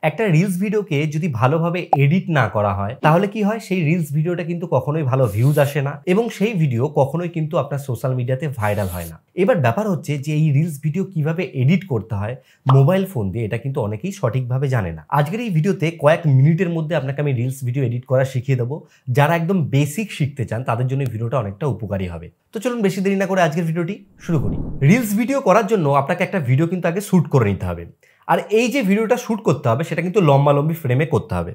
একটা রিলস ভিডিওকে যদি ভালোভাবে এডিট না করা হয় তাহলে কি হয়, সেই রিলস ভিডিওটা কিন্তু কখনোই ভালো ভিউজ আসে না এবং সেই ভিডিও কখনোই কিন্তু আপনার সোশ্যাল মিডিয়াতে ভাইরাল হয় না। এবার ব্যাপার হচ্ছে যে এই রিলস ভিডিও কিভাবে এডিট করতে হয় মোবাইল ফোন দিয়ে, এটা কিন্তু অনেকেই সঠিকভাবে জানে না। আজকের এই ভিডিওতে কয়েক মিনিটের মধ্যে আপনাকে আমি রিলস ভিডিও এডিট করা শিখিয়ে দেবো। যারা একদম বেসিক শিখতে চান তাদের জন্য ভিডিওটা অনেকটা উপকারী হবে। তো চলুন বেশি দেরি না করে আজকের ভিডিওটি শুরু করি। রিলস ভিডিও করার জন্য আপনাকে একটা ভিডিও কিন্তু আগে শ্যুট করে নিতে হবে। আর এই যে ভিডিওটা শ্যুট করতে হবে সেটা কিন্তু লম্বালম্বি ফ্রেমে করতে হবে।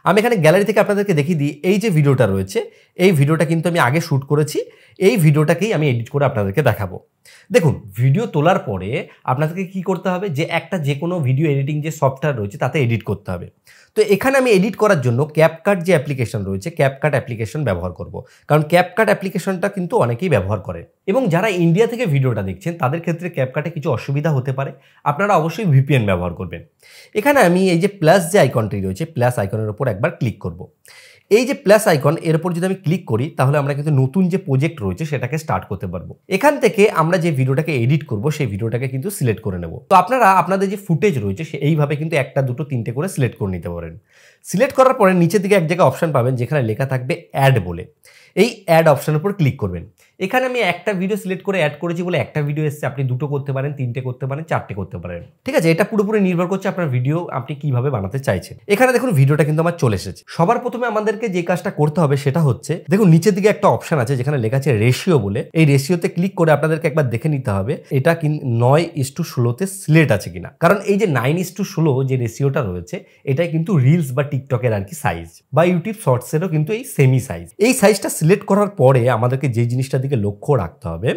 আমি এখানে গ্যালারি থেকে আপনাদেরকে দেখিয়ে দিই, এই যে ভিডিওটা রয়েছে এই ভিডিওটা কিন্তু আমি আগে শ্যুট করেছি। এই ভিডিওটাকেই আমি এডিট করে আপনাদেরকে দেখাবো। দেখুন, ভিডিও তোলার পরে আপনাদেরকে কি করতে হবে, যে কোনো ভিডিও এডিটিং যে সফটওয়্যার রয়েছে তাতে এডিট করতে হবে। তো এখানে আমি এডিট করার জন্য ক্যাপকাট যে অ্যাপ্লিকেশন রয়েছে, ক্যাপকাট অ্যাপ্লিকেশন ব্যবহার করব, কারণ ক্যাপকাট অ্যাপ্লিকেশনটা কিন্তু অনেকেই ব্যবহার করে। এবং যারা ইন্ডিয়া থেকে ভিডিওটা দেখছেন তাদের ক্ষেত্রে ক্যাপকাটে কিছু অসুবিধা হতে পারে, আপনারা অবশ্যই ভিপিএন ব্যবহার করবেন। এখানে আমি এই যে প্লাস যে আইকনটি রয়েছে, প্লাস আইকনের উপর একবার ক্লিক করব। এই যে প্লাস আইকন, এর উপর যদি আমি ক্লিক করি তাহলে আমরা কিন্তু নতুন যে প্রজেক্ট রয়েছে সেটাকে স্টার্ট করতে পারবো। এখান থেকে আমরা যে ভিডিওটাকে এডিট করব সেই ভিডিওটাকে কিন্তু সিলেক্ট করে নেব। তো আপনারা আপনাদের যে ফুটেজ রয়েছে এইভাবে কিন্তু একটা দুটো তিনটে করে সিলেক্ট করে নিতে পারেন। সিলেক্ট করার পরে নিচের দিকে এক জায়গায় অপশন পাবেন যেখানে লেখা থাকবে অ্যাড বলে। এই অ্যাড অপশনের উপর ক্লিক করবেন। এখানে আমি একটা ভিডিও সিলেক্ট করে অ্যাড করেছি বলে একটা ভিডিও এসছে, আপনি দুটো করতে পারেন, তিনটে করতে পারেন, চারটে করতে পারেন। ঠিক আছে, এটা পুরোপুরি নির্ভর করছে আপনার ভিডিও আপনি কিভাবে বানাতে চাইছেন। এখানে দেখুন ভিডিওটা কিন্তু আমার চলে এসেছে। সবার প্রথমে আমাদেরকে যে কাজটা করতে হবে সেটা হচ্ছে, দেখুন নিচের দিকে একটা অপশন আছে যেখানে লেখা আছে রেশিও বলে। এই রেশিওতে ক্লিক করে আপনাদেরকে একবার দেখে নিতে হবে এটা 9:16 সিলেক্ট আছে কিনা। কারণ এই যে 9:16 যে রেশিওটা রয়েছে এটাই কিন্তু রিলস বা টিকটকের আর কি সাইজ, বা ইউটিউব শর্টসেরও কিন্তু এই সেমি সাইজ। এই সাইজটা সিলেক্ট করার পরে আমাদেরকে যে জিনিসটার দিকে লক্ষ্য রাখতে হবে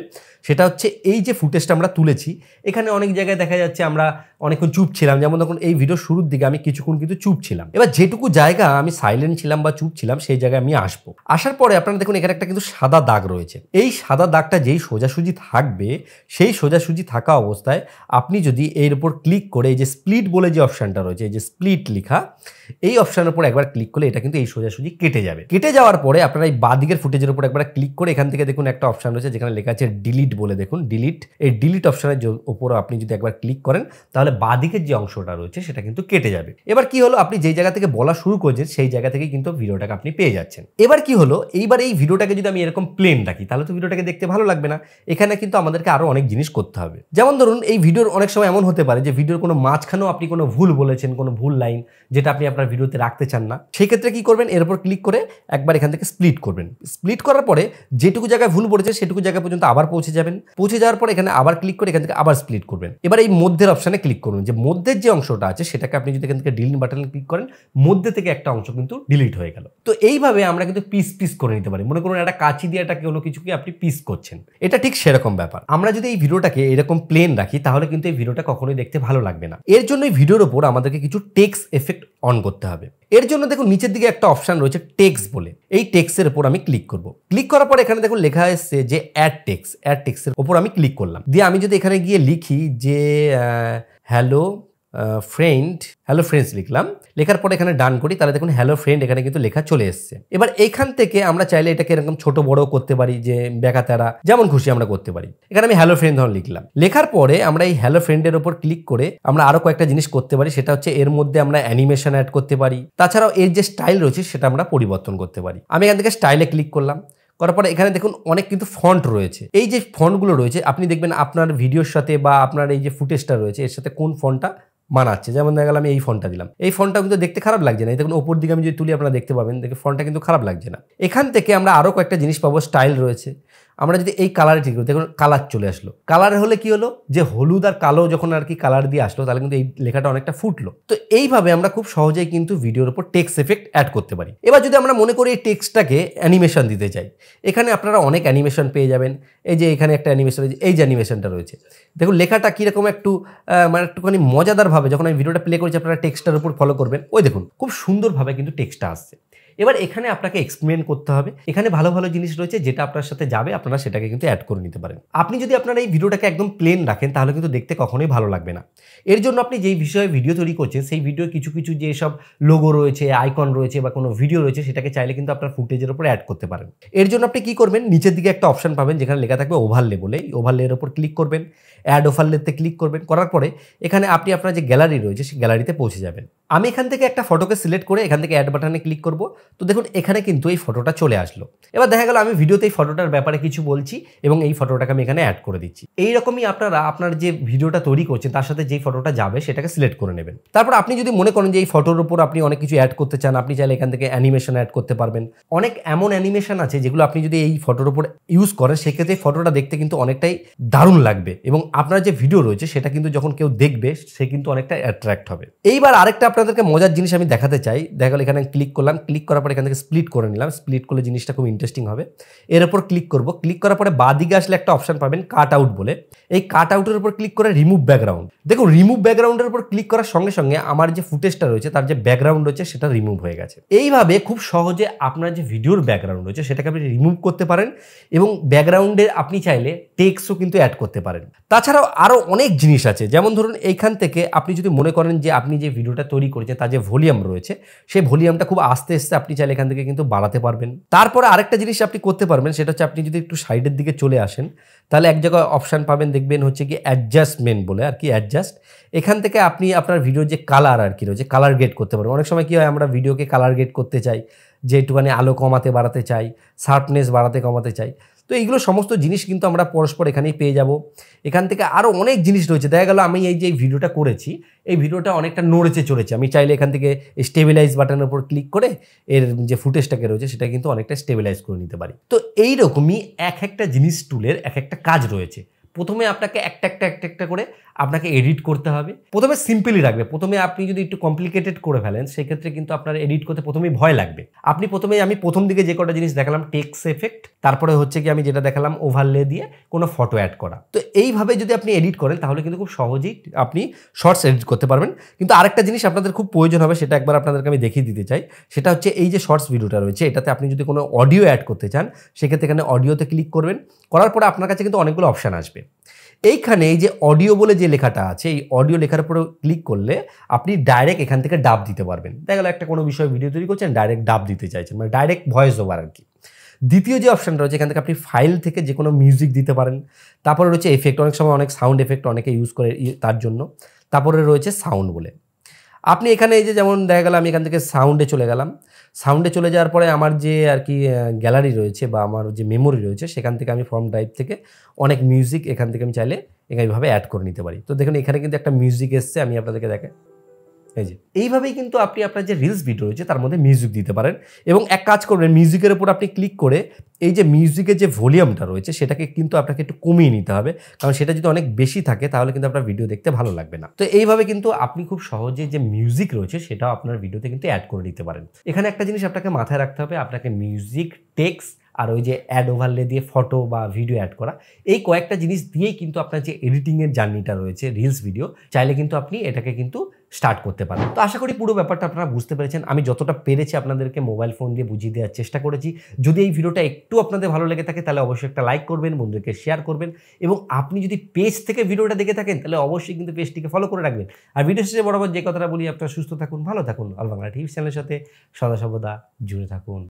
সেটা হচ্ছে এই যে ফুটেজটা আমরা তুলেছি, এখানে অনেক জায়গায় দেখা যাচ্ছে আমরা অনেকক্ষণ চুপ ছিলাম। যেমন দেখুন এই ভিডিও শুরুর দিকে আমি কিছুক্ষণ কিন্তু চুপ ছিলাম। এবার যেটুকু জায়গা আমি সাইলেন্ট ছিলাম বা চুপ ছিলাম সেই জায়গায় আমি আসবো। আসার পরে আপনারা দেখুন এখানে একটা কিন্তু সাদা দাগ রয়েছে। এই সাদা দাগটা যেই সোজাসুজি থাকবে, সেই সোজাসুজি থাকা অবস্থায় আপনি যদি এর উপর ক্লিক করে এই যে স্প্লিট বলে যে অপশানটা রয়েছে, এই যে স্প্লিট লেখা, এই অপশানের উপর একবার ক্লিক করলে এটা কিন্তু এই সোজাসুজি কেটে যাবে। কেটে যাওয়ার পরে আপনারা এই বাঁদিকের ফুটেজের উপর একবার ক্লিক করে এখান থেকে দেখুন একটা অপশান রয়েছে যেখানে লেখা আছে ডিলিট বলে। দেখুন ডিলিট, এই ডিলিট অপশানের উপর আপনি যদি একবার ক্লিক করেন তাহলে বাঁদিকের যে অংশটা রয়েছে সেটা কিন্তু কেটে যাবে। এবার কি হলো, আপনি যেই জায়গা থেকে বলা শুরু করেছেন সেই জায়গা থেকেই কিন্তু ভিডিওটাকে আপনি পেয়ে যাচ্ছেন। এবার কি হলো, এইবার এই ভিডিওটাকে যদি আমি এরকম প্লেন রাখি তাহলে তো ভিডিওটাকে দেখতে ভালো লাগবে না। এখানে কিন্তু আমাদেরকে আরো অনেক জিনিস করতে হবে। যেমন ধরুন এই ভিডিওর অনেক সময় এমন হতে পারে যে ভিডিওর কোনো মাঝখানেও আপনি কোনো ভুল বলেছেন, কোনো ভুল লাইন যেটা আপনি আপনার ভিডিওতে রাখতে চান না। সেই ক্ষেত্রে কি করবেন, এর উপর ক্লিক করে একবার এখান থেকে স্প্লিট করবেন। স্প্লিট করার পরে যেটুকু জায়গায় ভুল পড়েছে সেটুকু জায়গা পর্যন্ত আবার পৌঁছে যাবেন। পৌঁছে যাওয়ার পরে এখানে আবার ক্লিক করে এখান থেকে আবার স্প্লিট করবেন। এবার এই মধ্যের অপশানে ক্লিক করুন। যে মধ্যের যে অংশটা আছে সেটাকে আপনি যদি এখান থেকে ডিলিট বাটনে ক্লিক করেন, মধ্যে থেকে একটা অংশ কিন্তু ডিলিট হয়ে গেল। তো এইভাবে আমরা কিন্তু পিস পিস করে নিতে পারি। মনে করুন একটা কাঁচি দিয়ে একটা কোনো কিছুকে আপনি পিস করছেন, এটা ঠিক সেরকম ব্যাপার। আমরা যদি এই ভিডিওটাকে এরকম প্লেন রাখি তাহলে কিন্তু এই ভিডিওটা কখনোই দেখতে ভালো লাগবে না। এর জন্য এই ভিডিওর উপর আমাদেরকে কিছু টেক্সট এফেক্ট অন করতে হবে। এর জন্য দেখুন নিচের দিকে একটা অপশন রয়েছে টেক্সট বলে। এই টেক্সটের উপর আমি ক্লিক করব। ক্লিক করার পর এখানে দেখুন লেখা এসছে যে অ্যাড টেক্সট। অ্যাড টেক্সটের উপর আমি ক্লিক করলাম। দিয়ে আমি যদি এখানে গিয়ে লিখি যে হ্যালো ফ্রেন্ডস লিখলাম। লেখার পরে এখানে ডান করি তাহলে দেখুন হ্যালো ফ্রেন্ড এখানে কিন্তু লেখা চলে এসছে। এবার এখান থেকে আমরা চাইলে এটাকে এরকম ছোট বড় করতে পারি, যে বেকা তেরা যেমন খুশি আমরা করতে পারি। এখানে আমি হ্যালো ফ্রেন্ড ধরুন লিখলাম। লেখার পরে আমরা এই হ্যালো ফ্রেন্ডের উপর ক্লিক করে আমরা আরো কয়েকটা জিনিস করতে পারি। সেটা হচ্ছে এর মধ্যে আমরা অ্যানিমেশন অ্যাড করতে পারি। তাছাড়াও এর যে স্টাইল রয়েছে সেটা আমরা পরিবর্তন করতে পারি। আমি এখান থেকে স্টাইলে ক্লিক করলাম। করার পরে এখানে দেখুন অনেক কিন্তু ফন্ট রয়েছে। এই যে ফন্টগুলো রয়েছে আপনি দেখবেন আপনার ভিডিওর সাথে বা আপনার এই যে ফুটেজটা রয়েছে এর সাথে কোন ফন্টটা মানাচ্ছে। যেমন দেখা গেল আমি এই ফন্টটা দিলাম, এই ফন্টটা কিন্তু দেখতে খারাপ লাগছে না। এই দেখুন ওপর দিকে আমি যদি তুলি আপনারা দেখতে পাবেন, দেখে ফন্টটা কিন্তু খারাপ লাগছে না। এখান থেকে আমরা আরও কয়েকটা জিনিস পাবো। স্টাইল রয়েছে, আমরা যদি এই কালারে ঠিক করি দেখুন কালার চলে আসলো। কালার হলে কি হলো, যে হলুদ আর কালো যখন আর কি কালার দিয়ে আসলো তাহলে কিন্তু এই লেখাটা অনেকটা ফুটলো। তো এইভাবে আমরা খুব সহজেই কিন্তু ভিডিওর উপর টেক্সট এফেক্ট অ্যাড করতে পারি। এবার যদি আমরা মনে করি এই টেক্সটটাকে অ্যানিমেশন দিতে চাই, এখানে আপনারা অনেক অ্যানিমেশন পেয়ে যাবেন। এই যে এখানে একটা অ্যানিমেশন রয়েছে, এই যে অ্যানিমেশনটা রয়েছে দেখুন লেখাটা কীরকম একটু মানে একটুখানি মজাদারভাবে যখন আমি ভিডিওটা প্লে করেছি আপনারা টেক্সটটার উপর ফলো করবেন। ওই দেখুন খুব সুন্দরভাবে কিন্তু টেক্সটটা আসছে। এবার এখানে আপনাকে এক্সপ্লেন করতে হবে। এখানে ভালো ভালো জিনিস রয়েছে যেটা আপনার সাথে যাবে, আপনারা সেটাকে কিন্তু অ্যাড করে নিতে পারেন। আপনি যদি আপনার এই ভিডিওটাকে একদম প্লেন রাখেন তাহলে কিন্তু দেখতে কখনোই ভালো লাগবে না। এর জন্য আপনি যেই বিষয়ে ভিডিও তৈরি করছেন সেই ভিডিও কিছু কিছু যেসব লোগো রয়েছে, আইকন রয়েছে বা কোনো ভিডিও রয়েছে সেটাকে চাইলে কিন্তু আপনার ফুটেজের উপর অ্যাড করতে পারেন। এর জন্য আপনি কি করবেন, নিচের দিকে একটা অপশন পাবেন যেখানে লেখা থাকবে ওভারলে বলে। এই ওভারলের উপর ক্লিক করবেন, অ্যাড ওভারলেতে ক্লিক করবেন। করার পরে এখানে আপনি আপনার যে গ্যালারি রয়েছে সেই গ্যালারিতে পৌঁছে যাবেন। আমি এখান থেকে একটা ফটোকে সিলেক্ট করে এখান থেকে অ্যাড বাটনে ক্লিক করব। তো দেখুন এখানে কিন্তু এই ফটোটা চলে আসলো। এবার দেখা গেল আমি ভিডিওতে এই ফটোটার ব্যাপারে কিছু বলছি এবং এই ফটোটাকে আমি এখানে অ্যাড করে দিচ্ছি। এইরকমই আপনারা আপনার যে ভিডিওটা তৈরি করছেন তার সাথে যেই ফটোটা যাবে সেটাকে সিলেক্ট করে নেবেন। তারপর আপনি যদি মনে করেন যে এই ফটোর উপর আপনি অনেক কিছু অ্যাড করতে চান, আপনি চাইলে এখান থেকে অ্যানিমেশন অ্যাড করতে পারবেন। অনেক এমন অ্যানিমেশন আছে যেগুলো আপনি যদি এই ফটোর উপর ইউজ করেন সেক্ষেত্রে ফটোটা দেখতে কিন্তু অনেকটাই দারুণ লাগবে এবং আপনার যে ভিডিও রয়েছে সেটা কিন্তু যখন কেউ দেখবে সে কিন্তু অনেকটা অ্যাট্রাক্ট হবে। এইবার আরেকটা আপনাদেরকে মজার জিনিস আমি দেখাতে চাই। দেখা গেল এখানে ক্লিক করলাম, ক্লিক করার পর এখান থেকে স্প্লিট করে নিলাম। স্প্লিট করলে জিনিসটা খুব ইন্টারেস্টিং হবে। এর উপর ক্লিক করব, ক্লিক করার পরে বাঁদিকে আসলে একটা অপশন পাবেন কাট আউট বলে। এই কাট আউটের উপর ক্লিক করে রিমুভ ব্যাকগ্রাউন্ড। দেখুন রিমুভ ব্যাকগ্রাউন্ডের উপর ক্লিক করার সঙ্গে সঙ্গে আমার যে ফুটেজটা রয়েছে তার যে ব্যাকগ্রাউন্ড রয়েছে সেটা রিমুভ হয়ে গেছে। এইভাবে খুব সহজে আপনার যে ভিডিওর ব্যাকগ্রাউন্ড রয়েছে সেটাকে আপনি রিমুভ করতে পারেন এবং ব্যাকগ্রাউন্ডে আপনি চাইলে টেক্সটও কিন্তু অ্যাড করতে পারেন। তাছাড়াও আরও অনেক জিনিস আছে, যেমন ধরুন এইখান থেকে আপনি যদি মনে করেন যে আপনি যে ভিডিওটা তৈরি করেছেন তার যে ভলিউম রয়েছে সেই ভলিউমটা খুব আস্তে আস্তে আপনি চাইলে এখান থেকে কিন্তু বাড়াতে পারবেন। তারপরে আরেকটা জিনিস আপনি করতে পারবেন, সেটা হচ্ছে আপনি যদি একটু সাইডের দিকে চলে আসেন তাহলে এক জায়গায় অপশান পাবেন, দেখবেন হচ্ছে কি অ্যাডজাস্টমেন্ট বলে আর কি, অ্যাডজাস্ট। এখান থেকে আপনি আপনার ভিডিওর যে কালার আর কি রয়েছে কালার গ্রেড করতে পারবেন। অনেক সময় কী হয় আমরা ভিডিওকে কালার গ্রেড করতে চাই, যে একটুখানি আলো কমাতে বাড়াতে চাই, শার্পনেস বাড়াতে কমাতে চাই। তো এইগুলো সমস্ত জিনিস কিন্তু আমরা পরস্পর এখানেই পেয়ে যাব। এখান থেকে আরও অনেক জিনিস রয়েছে। দেখা গেল আমি এই যে ভিডিওটা করেছি এই ভিডিওটা অনেকটা নড়েছে চলেছে, আমি চাইলে এখান থেকে স্টেবিলাইজ বাটনের উপর ক্লিক করে এর যে ফুটেজটাকে রয়েছে সেটা কিন্তু অনেকটা স্টেবিলাইজ করে নিতে পারি। তো এইরকমই এক একটা জিনিস টুলের এক একটা কাজ রয়েছে। প্রথমে আপনাকে একটা করে আপনাকে এডিট করতে হবে। প্রথমে সিম্পলি রাখবে। প্রথমে আপনি যদি একটু কমপ্লিকেটেড করে ফেলেন সেক্ষেত্রে কিন্তু আপনার এডিট করতে প্রথমেই ভয় লাগবে। আপনি আমি প্রথম দিকে যে কটা জিনিস দেখালাম টেক্সট এফেক্ট, তারপরে হচ্ছে কি আমি যেটা দেখালাম ওভারলে দিয়ে কোনো ফটো অ্যাড করা। তো এইভাবে যদি আপনি এডিট করেন তাহলে কিন্তু খুব সহজেই আপনি শর্টস এডিট করতে পারবেন। কিন্তু আরেকটা জিনিস আপনাদের খুব প্রয়োজন হবে, সেটা একবার আপনাদেরকে আমি দেখিয়ে দিতে চাই। সেটা হচ্ছে এই যে শর্টস ভিডিওটা রয়েছে এটাতে আপনি যদি কোনো অডিও অ্যাড করতে চান সেক্ষেত্রে এখানে অডিওতে ক্লিক করবেন। করার পরে আপনার কাছে কিন্তু অনেকগুলো অপশান আসবে। এইখানে এই যে অডিও বলে যে লেখাটা আছে এই অডিও লেখার উপরে ক্লিক করলে আপনি ডাইরেক্ট এখান থেকে ডাব দিতে পারবেন। দেখা গেল একটা কোনো বিষয়ে ভিডিও তৈরি করছেন, ডাইরেক্ট ডাব দিতে চাইছেন, মানে ডাইরেক্ট ভয়েস ওভার আর কি। দ্বিতীয় যে অপশানটা রয়েছে এখান থেকে আপনি ফাইল থেকে যে কোনো মিউজিক দিতে পারেন। তারপরে রয়েছে এফেক্ট, অনেক সময় অনেক সাউন্ড এফেক্ট অনেকে ইউজ করে তার জন্য। তারপরে রয়েছে সাউন্ড বলে আপনি এখানে এই যে যেমন দেখা গেল আমি এখান থেকে সাউন্ডে চলে গেলাম। সাউন্ডে চলে যাওয়ার পরে আমার যে আর কি গ্যালারি রয়েছে বা আমার যে মেমোরি রয়েছে সেখান থেকে আমি ফ্রম ড্রাইভ থেকে অনেক মিউজিক এখান থেকে আমি চাইলে এইভাবে অ্যাড করে নিতে পারি। তো দেখুন এখানে কিন্তু একটা মিউজিক এসছে, আমি আপনাদেরকে দেখাই। এই যে এইভাবেই কিন্তু আপনি আপনার যে রিলস ভিডিও রয়েছে তার মধ্যে মিউজিক দিতে পারেন এবং এক কাজ করবেন মিউজিকের উপর আপনি ক্লিক করে এই যে মিউজিকের যে ভলিউমটা রয়েছে সেটাকে কিন্তু আপনাকে একটু কমিয়ে নিতে হবে, কারণ সেটা যদি অনেক বেশি থাকে তাহলে কিন্তু আপনার ভিডিও দেখতে ভালো লাগবে না। তো এইভাবে কিন্তু আপনি খুব সহজে যে মিউজিক রয়েছে সেটাও আপনার ভিডিওতে কিন্তু অ্যাড করে দিতে পারেন। এখানে একটা জিনিস আপনাকে মাথায় রাখতে হবে, আপনাকে মিউজিক, টেক্সট আর ওই যে অ্যাড ওভারলে দিয়ে ফটো বা ভিডিও অ্যাড করা, এই কয়েকটা জিনিস দিয়েই কিন্তু আপনার যে এডিটিংয়ের জার্নিটা রয়েছে রিলস ভিডিও চাইলে কিন্তু আপনি এটাকে কিন্তু স্টার্ট করতে পারেন। তো আশা করি পুরো ব্যাপারটা আপনারা বুঝতে পেরেছেন। আমি যতটা পেরেছি আপনাদেরকে মোবাইল ফোন দিয়ে বুঝিয়ে দেওয়ার চেষ্টা করেছি। যদি এই ভিডিওটা একটু আপনাদের ভালো লেগে থাকে তাহলে অবশ্যই একটা লাইক করবেন, বন্ধুদেরকে শেয়ার করবেন এবং আপনি যদি পেজ থেকে ভিডিওটা দেখে থাকেন তাহলে অবশ্যই কিন্তু পেজটিকে ফলো করে রাখবেন। আর ভিডিও শেষে বরাবর যে কথাটা বলি, আপনারা সুস্থ থাকুন, ভালো থাকুন, আল বাংলা টিভি চ্যানেলের সাথে সদা সর্বদা জুড়ে থাকুন।